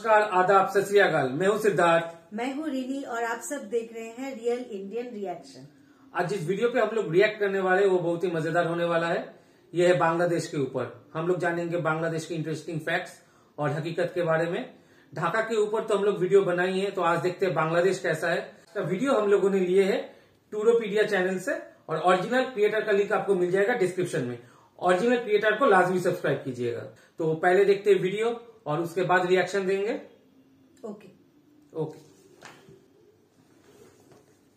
नमस्कार, आदाब, सत श्री अकाल। मैं हूं सिद्धार्थ। मैं हूं रीनी और आप सब देख रहे हैं रियल इंडियन रिएक्शन। आज जिस वीडियो पे हम लोग रिएक्ट करने वाले हैं वो बहुत ही मजेदार होने वाला है। ये है बांग्लादेश के ऊपर। हम लोग जानेंगे बांग्लादेश के इंटरेस्टिंग फैक्ट्स और हकीकत के बारे में। ढाका के ऊपर तो हम लोग वीडियो बनाई है, तो आज देखते हैं बांग्लादेश कैसा है। इसका वीडियो हम लोगों ने लिए है टूरोपीडिया चैनल से और ओरिजिनल क्रिएटर का लिंक आपको मिल जाएगा डिस्क्रिप्शन में। ओरिजिनल क्रिएटर को लाजमी सब्सक्राइब कीजिएगा। तो पहले देखते हैं वीडियो और उसके बाद रिएक्शन देंगे। ओके।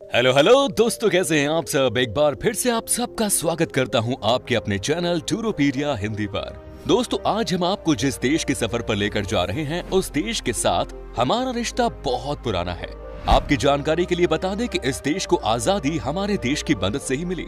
हेलो दोस्तों, कैसे हैं आप सब। एक बार फिर से आप सबका स्वागत करता हूं आपके अपने चैनल टूरोपीडिया हिंदी पर। दोस्तों, आज हम आपको जिस देश के सफर पर लेकर जा रहे हैं उस देश के साथ हमारा रिश्ता बहुत पुराना है। आपकी जानकारी के लिए बता दें कि इस देश को आजादी हमारे देश की मदद से ही मिली।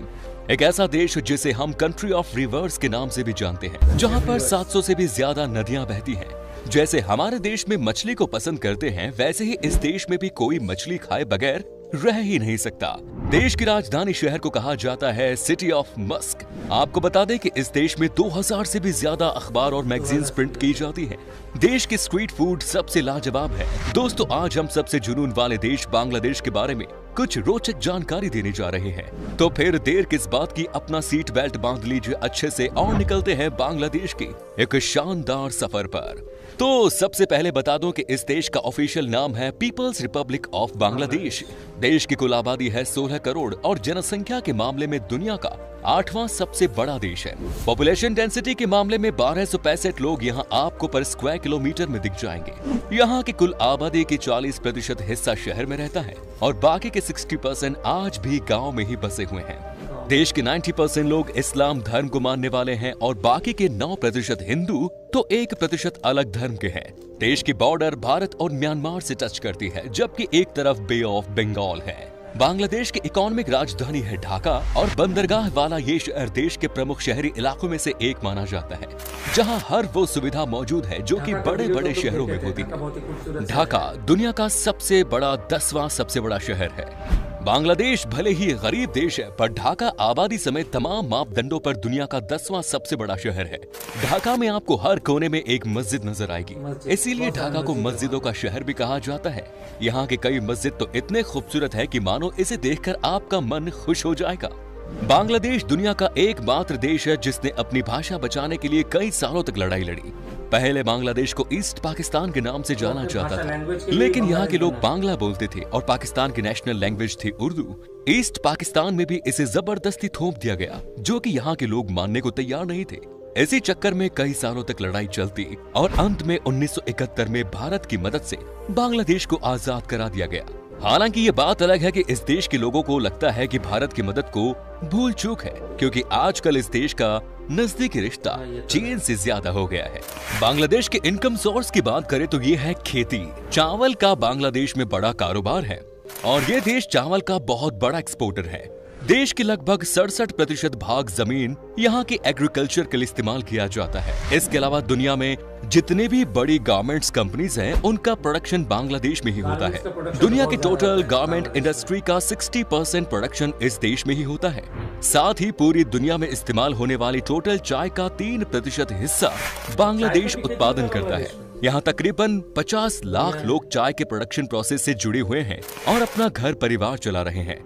एक ऐसा देश जिसे हम कंट्री ऑफ रिवर्स के नाम से भी जानते हैं, जहां पर 700 से भी ज्यादा नदियां बहती हैं। जैसे हमारे देश में मछली को पसंद करते हैं, वैसे ही इस देश में भी कोई मछली खाए बगैर रह ही नहीं सकता। देश की राजधानी शहर को कहा जाता है सिटी ऑफ मस्क। आपको बता दें कि इस देश में 2000 से भी ज्यादा अखबार और मैगजीन्स प्रिंट की जाती हैं। देश की स्ट्रीट फूड सबसे लाजवाब है। दोस्तों, आज हम सबसे जुनून वाले देश बांग्लादेश के बारे में कुछ रोचक जानकारी देने जा रहे हैं। तो फिर देर किस बात की, अपना सीट बेल्ट बांध लीजिए अच्छे से और निकलते हैं बांग्लादेश के एक शानदार सफर पर। तो सबसे पहले बता दूं कि इस देश का ऑफिशियल नाम है पीपल्स रिपब्लिक ऑफ बांग्लादेश। देश की कुल आबादी है 16 करोड़ और जनसंख्या के मामले में दुनिया का 8वां सबसे बड़ा देश है। पॉपुलेशन डेंसिटी के मामले में 1265 लोग यहाँ आपको पर स्क्वायर किलोमीटर में दिख जाएंगे। यहाँ की कुल आबादी की 40% हिस्सा शहर में रहता है और बाकी के 60% आज भी गाँव में ही बसे हुए हैं। देश के 90% लोग इस्लाम धर्म को मानने वाले हैं और बाकी के 9% हिंदू तो 1% अलग धर्म के हैं। देश की बॉर्डर भारत और म्यांमार से टच करती है, जबकि एक तरफ बे ऑफ बंगाल है। बांग्लादेश की इकोनॉमिक राजधानी है ढाका और बंदरगाह वाला ये शहर देश के प्रमुख शहरी इलाकों में से एक माना जाता है, जहां हर वो सुविधा मौजूद है जो कि बड़े बड़े शहरों में होती है। ढाका दुनिया का सबसे बड़ा 10वां सबसे बड़ा शहर है। बांग्लादेश भले ही गरीब देश है, पर ढाका आबादी समेत तमाम मापदंडों पर दुनिया का 10वां सबसे बड़ा शहर है। ढाका में आपको हर कोने में एक मस्जिद नजर आएगी, इसीलिए ढाका को मस्जिदों का शहर भी कहा जाता है। यहाँ के कई मस्जिद तो इतने खूबसूरत है कि मानो इसे देखकर आपका मन खुश हो जाएगा। बांग्लादेश दुनिया का एकमात्र देश है जिसने अपनी भाषा बचाने के लिए कई सालों तक लड़ाई लड़ी। पहले बांग्लादेश को ईस्ट पाकिस्तान के नाम से जाना जाता था, लेकिन यहाँ के लोग बांग्ला बोलते थे और पाकिस्तान की नेशनल लैंग्वेज थी उर्दू। ईस्ट पाकिस्तान में भी इसे जबरदस्ती थोप दिया गया, जो कि यहाँ के लोग मानने को तैयार नहीं थे। इसी चक्कर में कई सालों तक लड़ाई चलती और अंत में 1971 में भारत की मदद से बांग्लादेश को आजाद करा दिया गया। हालांकि ये बात अलग है कि इस देश के लोगों को लगता है कि भारत की मदद को भूल चूक है, क्योंकि आजकल इस देश का नजदीकी रिश्ता चीन से ज्यादा हो गया है। बांग्लादेश के इनकम सोर्स की बात करें तो ये है खेती। चावल का बांग्लादेश में बड़ा कारोबार है और ये देश चावल का बहुत बड़ा एक्सपोर्टर है। देश की लगभग 67% भाग जमीन यहाँ की एग्रीकल्चर के लिए इस्तेमाल किया जाता है। इसके अलावा दुनिया में जितने भी बड़ी गारमेंट्स कंपनीज हैं, उनका प्रोडक्शन बांग्लादेश में ही होता है। दुनिया की टोटल गारमेंट इंडस्ट्री का 60% प्रोडक्शन इस देश में ही होता है। साथ ही पूरी दुनिया में इस्तेमाल होने वाली टोटल चाय का 3% हिस्सा बांग्लादेश उत्पादन करता है। यहाँ तकरीबन 50 लाख लोग चाय के प्रोडक्शन प्रोसेस से जुड़े हुए हैं और अपना घर परिवार चला रहे हैं।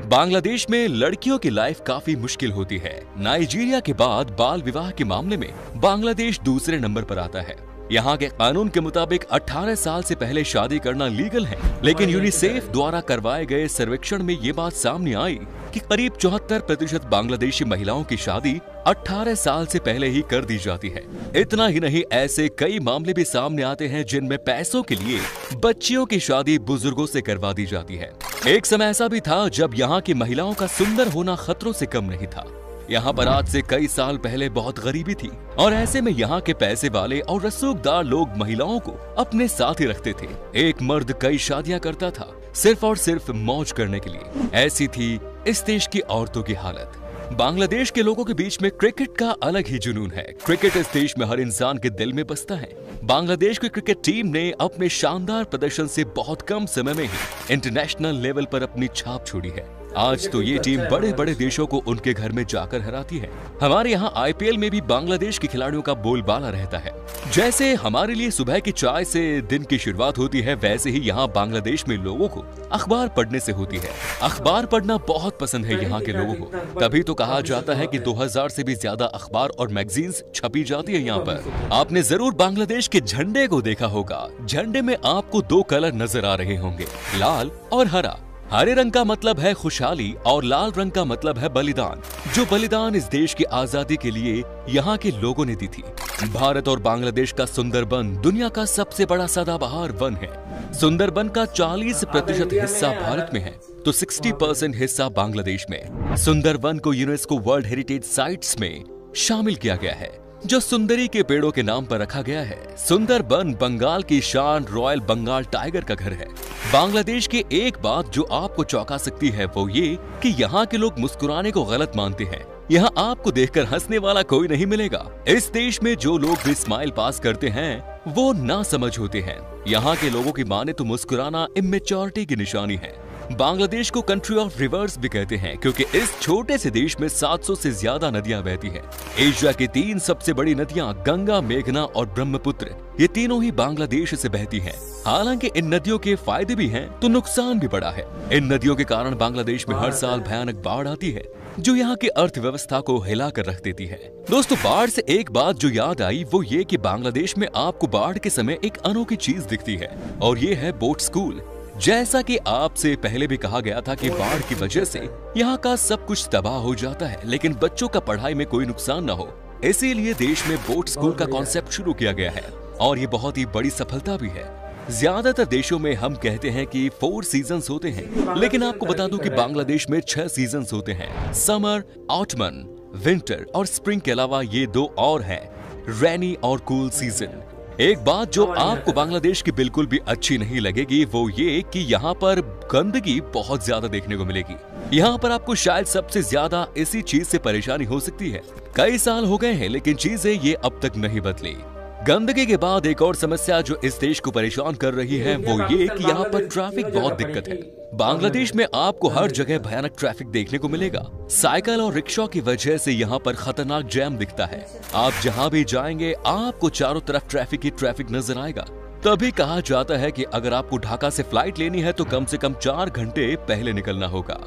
बांग्लादेश में लड़कियों की लाइफ काफी मुश्किल होती है। नाइजीरिया के बाद बाल विवाह के मामले में बांग्लादेश दूसरे नंबर पर आता है। यहाँ के कानून के मुताबिक 18 साल से पहले शादी करना लीगल है, लेकिन यूनिसेफ द्वारा करवाए गए सर्वेक्षण में ये बात सामने आई कि करीब 74% बांग्लादेशी महिलाओं की शादी 18 साल से पहले ही कर दी जाती है। इतना ही नहीं, ऐसे कई मामले भी सामने आते हैं जिनमें पैसों के लिए बच्चियों की शादी बुजुर्गों से करवा दी जाती है। एक समय ऐसा भी था जब यहाँ की महिलाओं का सुंदर होना खतरों से कम नहीं था। यहाँ पर आज से कई साल पहले बहुत गरीबी थी और ऐसे में यहाँ के पैसे वाले और रसूखदार लोग महिलाओं को अपने साथ ही रखते थे। एक मर्द कई शादियां करता था सिर्फ और सिर्फ मौज करने के लिए। ऐसी थी इस देश की औरतों की हालत। बांग्लादेश के लोगों के बीच में क्रिकेट का अलग ही जुनून है। क्रिकेट इस देश में हर इंसान के दिल में बसता है। बांग्लादेश की क्रिकेट टीम ने अपने शानदार प्रदर्शन से बहुत कम समय में ही इंटरनेशनल लेवल पर अपनी छाप छोड़ी है। आज तो ये टीम बड़े बड़े देशों को उनके घर में जाकर हराती है। हमारे यहाँ IPL में भी बांग्लादेश के खिलाड़ियों का बोलबाला रहता है। जैसे हमारे लिए सुबह की चाय से दिन की शुरुआत होती है, वैसे ही यहाँ बांग्लादेश में लोगों को अखबार पढ़ने से होती है। अखबार पढ़ना बहुत पसंद है यहाँ के लोगों को, तभी तो कहा जाता है कि 2000 से भी ज्यादा अखबार और मैगजीन्स छपी जाती है यहाँ पर। आपने जरूर बांग्लादेश के झंडे को देखा होगा। झंडे में आपको 2 कलर नजर आ रहे होंगे, लाल और हरा। हरे रंग का मतलब है खुशहाली और लाल रंग का मतलब है बलिदान, जो बलिदान इस देश की आजादी के लिए यहाँ के लोगों ने दी थी। भारत और बांग्लादेश का सुंदरबन दुनिया का सबसे बड़ा सदाबहार वन है। सुंदरबन का 40% हिस्सा भारत में है तो 60% हिस्सा बांग्लादेश में। सुंदरबन को यूनेस्को वर्ल्ड हेरिटेज साइट्स में शामिल किया गया है, जो सुंदरी के पेड़ों के नाम पर रखा गया है। सुंदरबन बंगाल की शान रॉयल बंगाल टाइगर का घर है। बांग्लादेश की एक बात जो आपको चौंका सकती है वो ये कि यहाँ के लोग मुस्कुराने को गलत मानते हैं। यहाँ आपको देखकर हंसने वाला कोई नहीं मिलेगा। इस देश में जो लोग भी स्माइल पास करते हैं वो ना समझ होते हैं। यहाँ के लोगों की माने तो मुस्कुराना इमेच्योरिटी की निशानी है। बांग्लादेश को कंट्री ऑफ रिवर्स भी कहते हैं क्योंकि इस छोटे से देश में 700 से ज्यादा नदियां बहती हैं। एशिया की 3 सबसे बड़ी नदियां गंगा, मेघना और ब्रह्मपुत्र, ये तीनों ही बांग्लादेश से बहती हैं। हालांकि इन नदियों के फायदे भी हैं तो नुकसान भी बड़ा है। इन नदियों के कारण बांग्लादेश में हर साल भयानक बाढ़ आती है जो यहाँ की अर्थव्यवस्था को हिला कर रख देती है। दोस्तों, बाढ़ से एक बात जो याद आई वो ये कि बांग्लादेश में आपको बाढ़ के समय एक अनोखी चीज दिखती है और ये है बोट स्कूल। जैसा कि आपसे पहले भी कहा गया था कि बाढ़ की वजह से यहाँ का सब कुछ तबाह हो जाता है, लेकिन बच्चों का पढ़ाई में कोई नुकसान न हो, इसीलिए देश में बोट स्कूल का कॉन्सेप्ट शुरू किया गया है और ये बहुत ही बड़ी सफलता भी है। ज्यादातर देशों में हम कहते हैं कि 4 सीजन्स होते हैं, लेकिन आपको बता दूं कि बांग्लादेश में 6 सीजन्स होते हैं। समर, ऑटमन, विंटर और स्प्रिंग के अलावा ये 2 और हैं, रेनी और कूल सीजन। एक बात जो आपको बांग्लादेश की बिल्कुल भी अच्छी नहीं लगेगी वो ये कि यहाँ पर गंदगी बहुत ज्यादा देखने को मिलेगी। यहाँ पर आपको शायद सबसे ज्यादा इसी चीज से परेशानी हो सकती है। कई साल हो गए हैं लेकिन चीजें ये अब तक नहीं बदली। गंदगी के बाद एक और समस्या जो इस देश को परेशान कर रही है वो ये कि यहाँ पर ट्रैफिक बहुत दिक्कत है। बांग्लादेश में आपको हर जगह भयानक ट्रैफिक देखने को मिलेगा। साइकिल और रिक्शा की वजह से यहाँ पर खतरनाक जैम दिखता है। आप जहाँ भी जाएंगे आपको चारों तरफ ट्रैफिक ही ट्रैफिक नजर आएगा। तभी कहा जाता है कि अगर आपको ढाका से फ्लाइट लेनी है तो कम से कम 4 घंटे पहले निकलना होगा।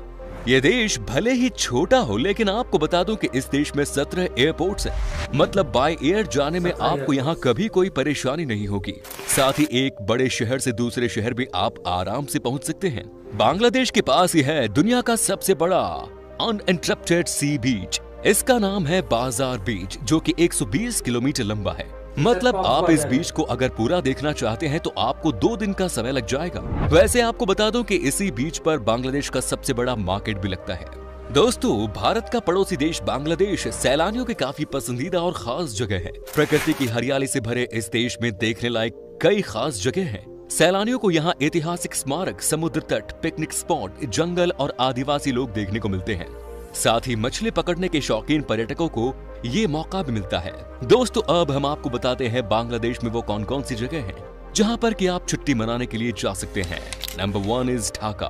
ये देश भले ही छोटा हो लेकिन आपको बता दूं कि इस देश में 17 एयरपोर्ट्स हैं। मतलब बाय एयर जाने में आपको यहाँ कभी कोई परेशानी नहीं होगी। साथ ही एक बड़े शहर से दूसरे शहर भी आप आराम से पहुंच सकते हैं। बांग्लादेश के पास ही है दुनिया का सबसे बड़ा अनइंटरप्टेड सी बीच। इसका नाम है बाजार बीच, जो कि 120 किलोमीटर लंबा है। मतलब आप इस बीच को अगर पूरा देखना चाहते हैं तो आपको 2 दिन का समय लग जाएगा। वैसे आपको बता दूं कि इसी बीच पर बांग्लादेश का सबसे बड़ा मार्केट भी लगता है। दोस्तों, भारत का पड़ोसी देश बांग्लादेश सैलानियों के काफी पसंदीदा और खास जगह है। प्रकृति की हरियाली से भरे इस देश में देखने लायक कई खास जगह हैं। सैलानियों को यहाँ ऐतिहासिक स्मारक, समुद्र तट, पिकनिक स्पॉट, जंगल और आदिवासी लोग देखने को मिलते हैं। साथ ही मछली पकड़ने के शौकीन पर्यटकों को ये मौका भी मिलता है। दोस्तों, अब हम आपको बताते हैं बांग्लादेश में वो कौन कौन सी जगह हैं जहां पर कि आप छुट्टी मनाने के लिए जा सकते हैं। Number 1 is Dhaka.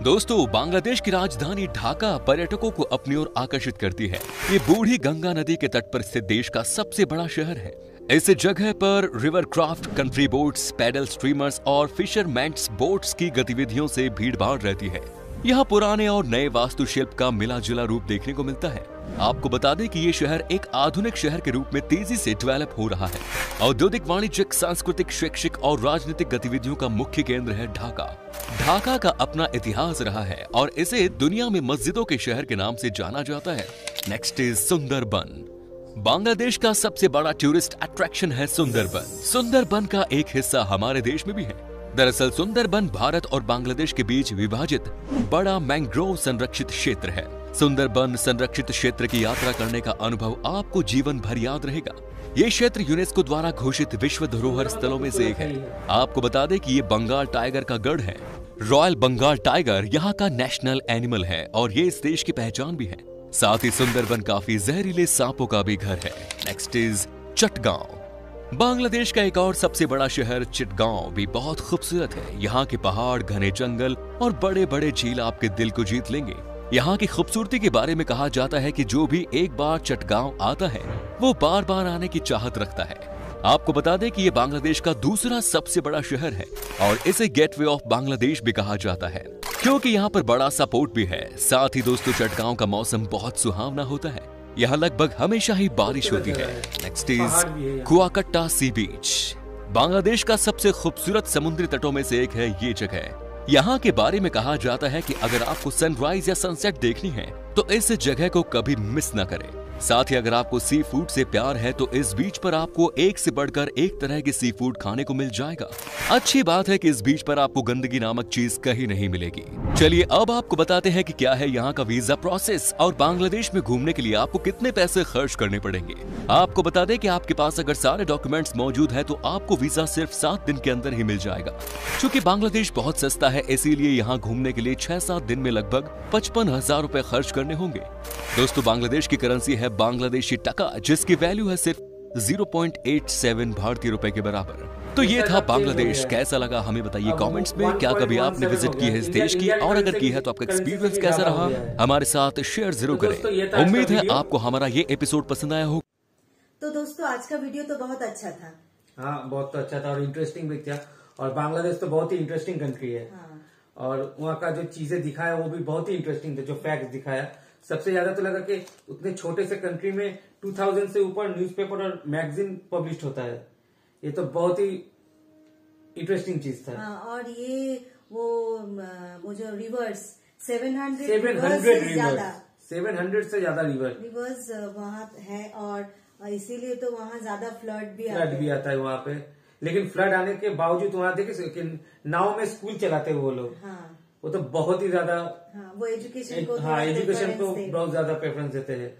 दोस्तों, बांग्लादेश की राजधानी ढाका पर्यटकों को अपनी ओर आकर्षित करती है। ये बूढ़ी गंगा नदी के तट पर स्थित देश का सबसे बड़ा शहर है। इस जगह पर river craft, country boats, paddle streamers और फिशरमैन्स बोट्स की गतिविधियों से भीड़ भाड़ रहती है। यहाँ पुराने और नए वास्तुशिल्प का मिला जुला रूप देखने को मिलता है। आपको बता दें कि ये शहर एक आधुनिक शहर के रूप में तेजी से डेवलप हो रहा है। औद्योगिक, वाणिज्यिक, सांस्कृतिक, शैक्षिक और राजनीतिक गतिविधियों का मुख्य केंद्र है ढाका। ढाका का अपना इतिहास रहा है और इसे दुनिया में मस्जिदों के शहर के नाम से जाना जाता है। Next is Sundarban. बांग्लादेश का सबसे बड़ा टूरिस्ट अट्रैक्शन है सुंदरबन। सुंदरबन का एक हिस्सा हमारे देश में भी है। दरअसल सुंदरबन भारत और बांग्लादेश के बीच विभाजित बड़ा मैंग्रोव संरक्षित क्षेत्र है। सुंदरबन संरक्षित क्षेत्र की यात्रा करने का अनुभव आपको जीवन भर याद रहेगा। ये क्षेत्र यूनेस्को द्वारा घोषित विश्व धरोहर स्थलों में से एक है। आपको बता दें कि ये बंगाल टाइगर का गढ़ है। रॉयल बंगाल टाइगर यहाँ का नेशनल एनिमल है और ये इस देश की पहचान भी है। साथ ही सुंदरबन काफी जहरीले सांपों का भी घर है। Next is Chittagong. बांग्लादेश का एक और सबसे बड़ा शहर चिटगांव भी बहुत खूबसूरत है। यहाँ के पहाड़, घने जंगल और बड़े बड़े झील आपके दिल को जीत लेंगे। यहाँ की खूबसूरती के बारे में कहा जाता है कि जो भी एक बार चिटगांव आता है वो बार बार आने की चाहत रखता है। आपको बता दें कि ये बांग्लादेश का दूसरा सबसे बड़ा शहर है और इसे गेटवे ऑफ बांग्लादेश भी कहा जाता है, क्योंकि यहाँ पर बड़ा सा पोर्ट भी है। साथ ही दोस्तों, चिटगांव का मौसम बहुत सुहावना होता है। यहाँ लगभग हमेशा ही बारिश होती है। नेक्स्ट इज कुआकट्टा सी बीच। बांग्लादेश का सबसे खूबसूरत समुद्री तटों में से एक है ये जगह। यहाँ के बारे में कहा जाता है कि अगर आपको सनराइज या सनसेट देखनी है तो इस जगह को कभी मिस न करें। साथ ही अगर आपको सी फूड से प्यार है तो इस बीच पर आपको एक से बढ़कर एक तरह के सी फूड खाने को मिल जाएगा। अच्छी बात है कि इस बीच पर आपको गंदगी नामक चीज कहीं नहीं मिलेगी। चलिए अब आपको बताते हैं कि क्या है यहाँ का वीजा प्रोसेस और बांग्लादेश में घूमने के लिए आपको कितने पैसे खर्च करने पड़ेंगे। आपको बता दें कि आपके पास अगर सारे डॉक्यूमेंट्स मौजूद है तो आपको वीजा सिर्फ 7 दिन के अंदर ही मिल जाएगा। चूँकि बांग्लादेश बहुत सस्ता है, इसीलिए यहाँ घूमने के लिए 6-7 दिन में लगभग 55,000 रुपए खर्च करने होंगे। दोस्तों, बांग्लादेश की करेंसी है बांग्लादेशी टका, जिसकी वैल्यू है सिर्फ 0.87 भारतीय रुपए के बराबर। तो ये था बांग्लादेश। कैसा लगा हमें बताइए कमेंट्स में। क्या कभी आपने विजिट की है इस देश की, और अगर की है तो आपका एक्सपीरियंस कैसा रहा हमारे साथ शेयर जरूर करें। उम्मीद है आपको हमारा ये एपिसोड पसंद आया हो। तो दोस्तों, आज का वीडियो तो बहुत अच्छा था। हाँ, बहुत तो अच्छा था और इंटरेस्टिंग भी था। और बांग्लादेश तो बहुत ही इंटरेस्टिंग कंट्री है। और वहाँ का जो चीजें दिखाया वो भी बहुत ही इंटरेस्टिंग था। जो फैक्ट दिखाया, सबसे ज्यादा तो लगा कि उतने छोटे से कंट्री में 2000 से ऊपर न्यूज़पेपर और मैगजीन पब्लिश होता है। ये तो बहुत ही इंटरेस्टिंग चीज था। और ये वो जो रिवर्स 700 से ज्यादा रिवर्स वहाँ है, और इसीलिए तो वहाँ ज्यादा फ्लड भी आता है वहाँ पे। लेकिन फ्लड आने के बावजूद वहाँ देखिए नाव में स्कूल चलाते हुए वो लोग। हाँ, वो तो बहुत ही ज्यादा वो एजुकेशन को एजुकेशन को बहुत ज्यादा प्रेफरेंस देते हैं।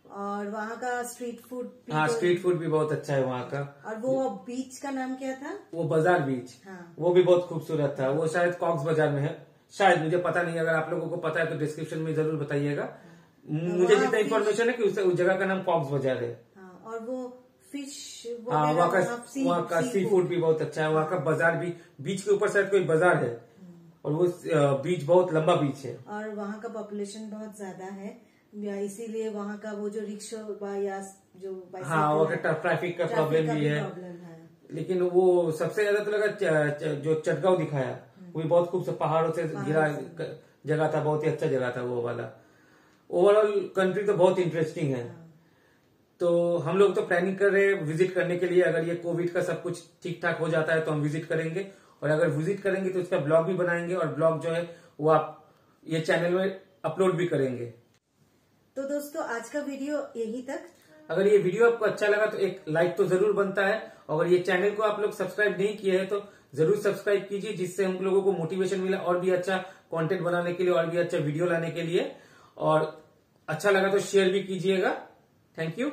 और वहाँ का स्ट्रीट फूड स्ट्रीट फूड भी बहुत अच्छा है वहाँ का। और वो बीच का नाम क्या था? वो बाजार बीच। वो भी बहुत खूबसूरत था। वो शायद कॉक्स बाजार में है, शायद, मुझे पता नहीं। अगर आप लोगों को पता है तो डिस्क्रिप्शन में जरूर बताइएगा। मुझे जितना इन्फॉर्मेशन है कि उस जगह का नाम कॉक्स बाजार है। और वो फिश, वहाँ का सी फूड भी बहुत अच्छा है। वहाँ का बाजार भी, बीच के ऊपर शायद कोई बाजार है, और वो बीच बहुत लंबा बीच है। और वहाँ का पॉपुलेशन बहुत ज्यादा है, इसीलिए वहाँ का वो जो रिक्शा या जो वहाँ का ट्रैफिक का प्रॉब्लम भी है। लेकिन वो सबसे ज्यादा तो लगा जो चिटगांव दिखाया वो भी बहुत खूबसूरत पहाड़ों से घिरा जगह था। बहुत ही अच्छा जगह था वो वाला। ओवरऑल कंट्री तो बहुत इंटरेस्टिंग है। तो हम लोग तो प्लानिंग कर रहे हैं विजिट करने के लिए। अगर ये कोविड का सब कुछ ठीक ठाक हो जाता है तो हम विजिट करेंगे, और अगर विजिट करेंगे तो उसका ब्लॉग भी बनाएंगे, और ब्लॉग जो है वो आप ये चैनल में अपलोड भी करेंगे। तो दोस्तों, आज का वीडियो यहीं तक। अगर ये वीडियो आपको अच्छा लगा तो एक लाइक तो जरूर बनता है। अगर ये चैनल को आप लोग सब्सक्राइब नहीं किए हैं तो जरूर सब्सक्राइब कीजिए, जिससे हम लोगों को मोटिवेशन मिला और भी अच्छा कंटेंट बनाने के लिए, और भी अच्छा वीडियो लाने के लिए। और अच्छा लगा तो शेयर भी कीजिएगा। Thank you.